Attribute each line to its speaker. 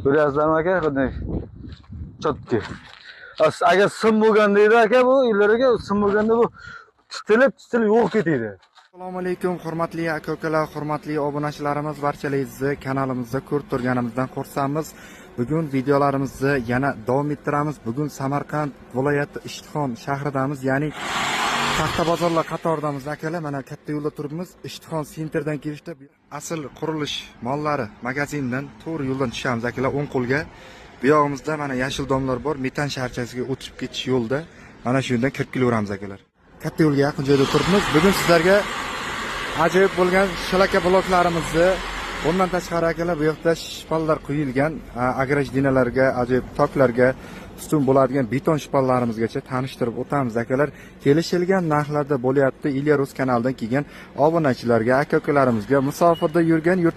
Speaker 1: Ko'ryapsizlarmi aka? Qanday chotki. Agar sim bo'lganda edi aka, bu uylarga sim bo'lganda bu titilib yo'q ketadi.
Speaker 2: Assalomu alaykum, hurmatli aka-ukalar, hurmatli obunachilarimiz, barchalaringizni kanalimizda ko'rib turganimizdan xursandmiz. Bugun videolarimizni yana davom ettiramiz. Bugun Samarqand viloyati Ishtixon shahridamiz, ya'ni Paxtabozorlar qatoridamiz akalar. Mana katta yo'lda turibmiz. Ishtixon sentrdan kirishda asl qurilish mollari magazindan to'g'ri yo'ldan tushamiz akalar, o'ng qo'lga. Bu yog'imizda mana yashil domlar bor, metan sharchasiga o'tib ketish yo'lda. Mana shu yerdan kirib kelaveramiz akalar. Katta yo'lga yaqin joyda turibmiz. Bugun sizlarga ajoyib bo'lgan shalaka bloklarimizni, bundan tashqari akalar bu yoqda shpallar quyilgan, agrojinalarga, ajoyib toklarga ustun bo'ladigan beton shpallarimizgacha tanishtirib o'tamiz akalar. Kelishilgan narxlarda bo'lyapti. Ilya Rus kanalidan kelgan obunachilarga, aka-ukalarimizga, musofirda yurgan yurtdosh